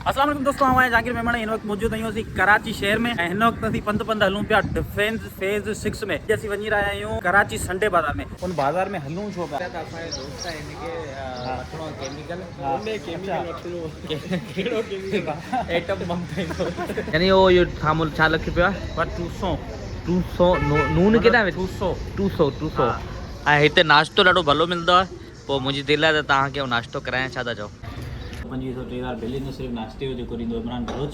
अस्सलाम वालेकुम दोस्तों, हमारे जाकिर मेमण इन वक्त मौजूद आहियूं कराची शहर में। हिन वक्त असीं पंध हलूं पिया डिफेंस फेज 6 में। असीं वञी रहिया आहियूं कराची संडे बाज़ार में। उन बाज़ार में हलूं छो पिया? दोस्त है इनके केमिकल एटम बम यानी वो ये सामुल छा लख पियो पर 200 नून केॾा 200 ऐं हिते नाश्तो ॾाढो भलो मिलंदो आहे। पोइ मुंहिंजी दिलि आहे त तव्हांखे नाश्तो करायां, छा था चओ? 2530 बिल ईंदो सिर्फ़ु नाश्ते जो जेको ॾींदो इमरान बलोच।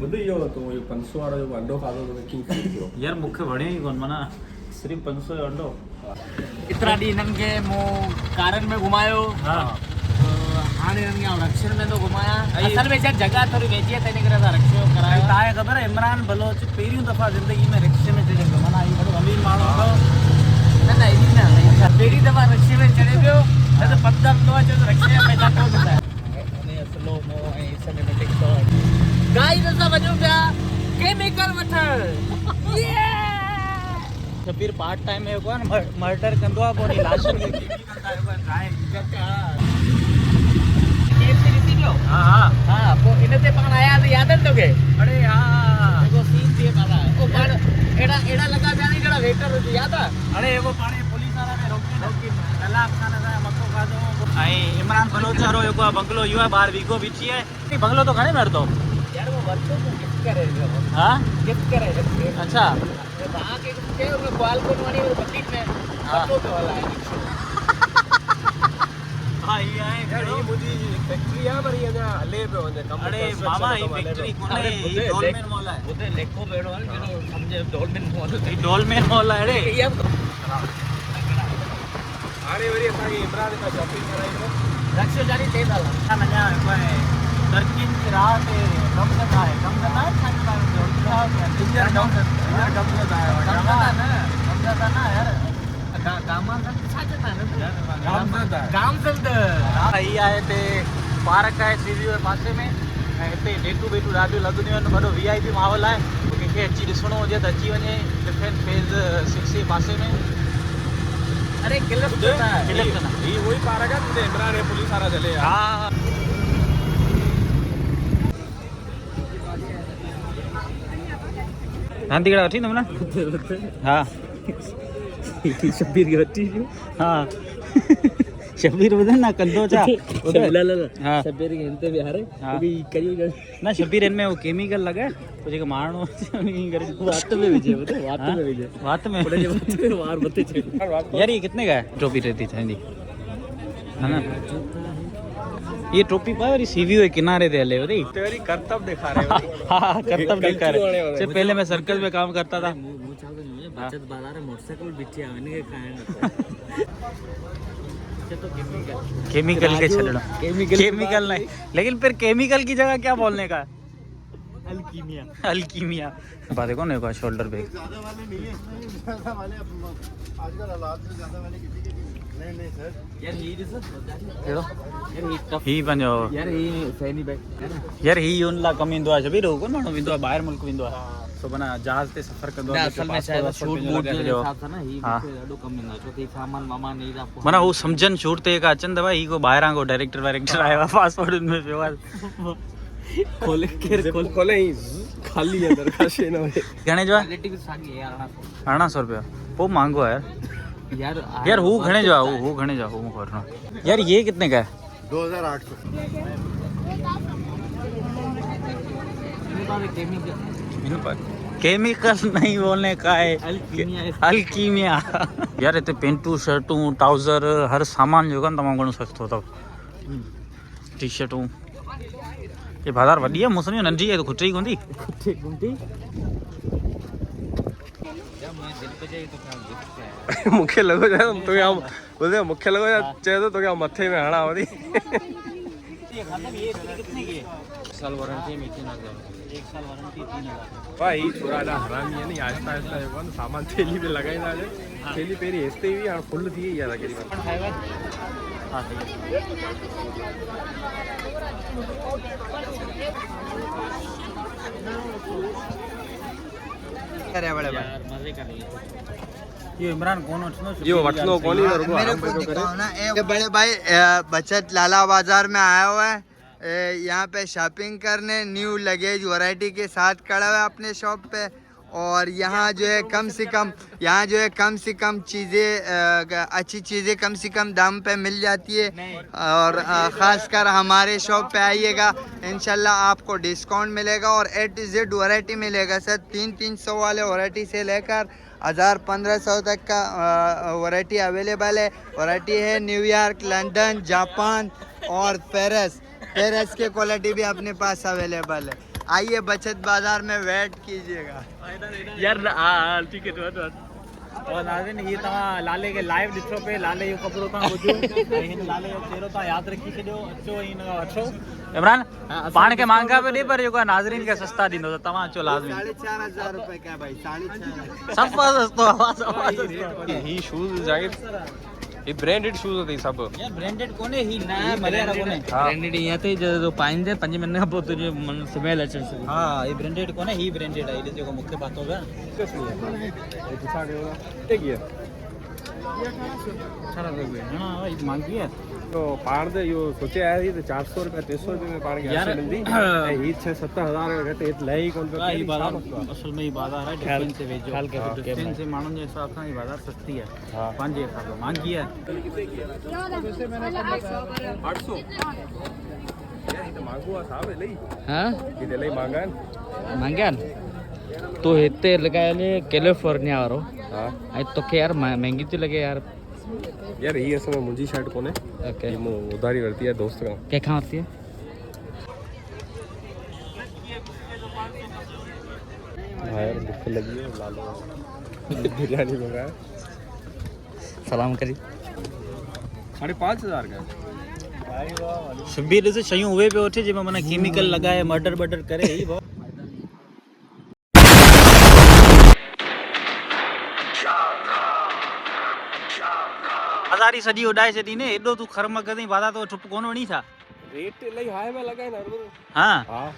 ॿुधी वियो तो 500 वारो जो अंडो खाधो तो कीअं थियो यार मूंखे वणियो ई कोन, माना सिर्फ़ु 500 जो अंडो। एतिरा ॾींहं हिननि खे मूं कारनि में घुमायो, हाणे हिननि खे रक्षण में थो घुमायां। असल में छा जॻह थोरी वेझी आहे, तंहिं करे असां रक्षो करायो। तव्हांखे ख़बर आहे इमरान बलोच पहिरियों दफ़ा ज़िंदगी में रिक्शे में चढ़े पियो, माना हीउ ॾाढो अमीर माण्हू हूंदो। न पहिरीं दफ़ा रिक्शे में चढ़े पियो न त 15 किलो अचो त रिक्शे में पैसा कोन हूंदा। गाइस असां वञूं पिया केमिकल वठण। शबीर पार्ट टाइम में जेको आहे न मर्डर कंदो आहे, पोइ लाशन खे किल कंदा आहियो। हा पोइ इन ते पाण आयासीं, यादि आहे तोखे? अरे हा जेको सीन थिए पाण ओ पाण एड़ा लॻा पिया नी जहिड़ा वेटर हुजे, यादि आहे? अरे वो पाणे पुलिस वारा में रोकी कलाक खान असांजो मथो खाधो। ऐं इमरान बलोच वारो जेको आहे बंगलो इहो आहे, ॿाहिरि वीगो बीची आहे। बंगलो तो घणे में वरितो? यार वो वरितो गिफ्ट करे हा गिफ्ट करे। अच्छा तव्हांखे के बालकोन वणी बकेट में वरितो पियो हलाए। हा ये आहे यार ये मुंहिंजी फैक्ट्री आहे, पर ये अञा हले पियो वञे कमु। अरे मामा ही फैक्ट्री कोन्हे, ही डोलमेन मॉल आहे। उते लेखो बेड़ो आहे जो समझे डोलमेन मॉल। ही डोलमेन मॉल आहे रे। ये हाणे वरी असांखे इमरान खां शॉपिंग कराईंदो। रक्षो जारी तेज हला अञा जेको आहे तरक़ीन की राह ते कमु कंदा आहे कमु कंदा आहे छा कंदा ही आहे हिते पार्क आहे सीवी जे पासे में, ऐं हिते डेटू बेटू ॾाढियूं लॻंदियूं आहिनि। वॾो VIP माहौल आहे। कंहिंखे अची ॾिसणो हुजे त अची वञे डिफेंस फेज 6 जे पासे में। अरे किलर ही वही पार्क आहे जिते इमरान ऐं पुलिस वारा चले। हा गांधी कड़ा वठी ना हा शबीर की वठी हा शबीर ॿुधनि न कंदो छा हा शबीर के हिनते भी हारे अभी करियो न शबीर इनमें वो केमिकल लॻाए पोइ जेके माण्हू करे वात में विझे वात में विझे वात में वार मथे छे। यार ये कितने का है? टोपी रहती थी है ना, ये टोपी पाए और सीवी हुए किनारे दे हले वरी तेरी करतब दिखा रहे हो। हाँ करतब दिखा रहे। से पहले मैं सर्कल में काम करता था। बचत बाजार मोटरसाइकिल बिटिया इनके कारण तो केमिकल के छड़ना केमिकल नहीं, लेकिन फिर केमिकल की जगह क्या बोलने का? अल्कीमिया बात है। कौन है शोल्डर बैग? ज्यादा वाले नहीं है, ज्यादा वाले आजकल हालात में ज्यादा वाले किसी के नहीं सर। यार ही ही पंहिंजो यार ही फैनी बैग यार ही उनला कम ईंदो आहे। शबीर कोन माण्हू वेंदो आहे ॿाहिरि मुल्क वेंदो आहे तो बना जहाज ते सफ़र कंदो आहे। असल में शायद शूट बूट जे हिसाब सां न ही ॾाढो कम ईंदो आहे, छो त सामान वामान नहीं था माना हू सम्झनि शूट ते का अचनि दवा ही को ॿाहिरां को डायरेक्टर वायरेक्टर आयो आहे पासपोर्ट में पियो आहे। खोले केर खोले ही खाली अंदर का शे न घणे जो आहे? क्वालिटी भी सागी है 1800 रुपया। पोइ महंगो आहे यार। यार हू घणे जो आहे? हू घणे जो आहे? हू वठणो यार। ये कितने का है? 2800। केमिकल नहीं बोलने का है, अल्कीमिया। यार इतने पेंटू शर्टू ट्राउजर हर सामान जो है तमामु घणो सस्तो अथव। टी शर्टू ये बाज़ार वॾी आहे मूंसां नंढी आहे तो खुटे ई कोन थी। मूंखे लॻो छा तोखे ॿुधे मूंखे लॻो छा चए थो तोखे मथे में हणा वरी। साल वारंटी में 3000, 1 साल वारंटी 3000। भाई छोरा ॾा हरामी आहे नी। आहिस्ता आहिस्ता जेको आहे न सामान थैली में लॻाईंदा वञनि। थैली पहिरीं हेसिते हुई, हाणे फुल थी वई आहे तक़रीबन। हाँ करे बड़े यार मजे कर लिए। ये इमरान कौन यो वठनो कोनी मेरे को दिखाओ ना। ए बड़े भाई बचत लाला बाजार में आया हुआ है। यहाँ पे शॉपिंग करने, न्यू लगेज वैरायटी के साथ खड़ा हुआ है अपने शॉप पे। और यहाँ जो है कम से कम चीज़ें, अच्छी चीज़ें कम से कम दाम पे मिल जाती है। और ख़ासकर हमारे शॉप पे आइएगा, इंशाल्लाह आपको डिस्काउंट मिलेगा और A to Z वैरायटी मिलेगा सर। 300 वाले वैरायटी से लेकर 1000-1500 तक का वैरायटी अवेलेबल है। वैरायटी है न्यूयॉर्क, लंदन, जापान और पेरिस के क्वालिटी भी अपने पास अवेलेबल है। आइए बचत बाजार में वेट कीजिएगा यार टिकट और नाज़रीन ये तव्हां लाले के लाइव ॾिठो पे लाले जो कपिड़ो तव्हां ॿुधियो ऐं हिन लाले जो चहिरो तव्हां यादि रखी छॾियो। अचो हिन खां वठो। इमरान पाण खे महांगा पे ॾे पर जेको आहे नाज़रीन खे सस्ता ॾींदो त तव्हां अचो लाज़मी। 4500 रुपए का भाई, 4500। सफ़ा सस्तो ही शूज जाहिर ये ब्रांडेड शूज होते सब। यार ब्रांडेड कोने ही ना मर्यादा कोने। ब्रांडेड यहाँ ते जो पाईंदे 5 महीने खां पोइ तुंहिंजो मन स्मेल अचे शुरू। हाँ ये ब्रांडेड कोने ही ब्रांडेड आहे जेको मूंखे पतो पिया। हाँ ये महंगी है तो पाण दे यो सोचे आया थी तो 400 रुपए 300 रुपए में पाण के यार, ऐसे मिलती ही 6-7 हजार घटे ले ही कोन हाँ, ये बाजार असल में ये बाजार है ख्याल- डिफरेंस से वेझो। ख्याल के फिर डिफरेंस से माण्हुनि जे हिसाब सां ये बाजार सस्ती है। हाँ। पंहिंजे हिसाब सां महंगी है। 800 यार ये तो मांगो साहब है लई हाँ ये दे लई मांगा है। महंगा तो हिते लॻाइले कैलिफोर्निया वारो हां ऐं तोखे यार महांगी थी लॻे यार। यार ही असल में मुंजी शर्ट कोने ओके ये मु उधारी वरती है दोस्त का। कंहिंखां वरिती आहे? हाँ यार भूख लगी है लालो बिरयानी मंगाया सलाम करी 5,500 का है। शबीर से शयूं उहे पे वठे जंहिंमें माना केमिकल लॻाए मर्डर बर्डर करे ही बहुत। बाज़ारी सॼी उॾाए छॾी ने। एॾो तूं ख़र्म कदई बाज़ार तो चुप कोन वणी छा? रेट लई हाई में लगा है ना हाँ हाँ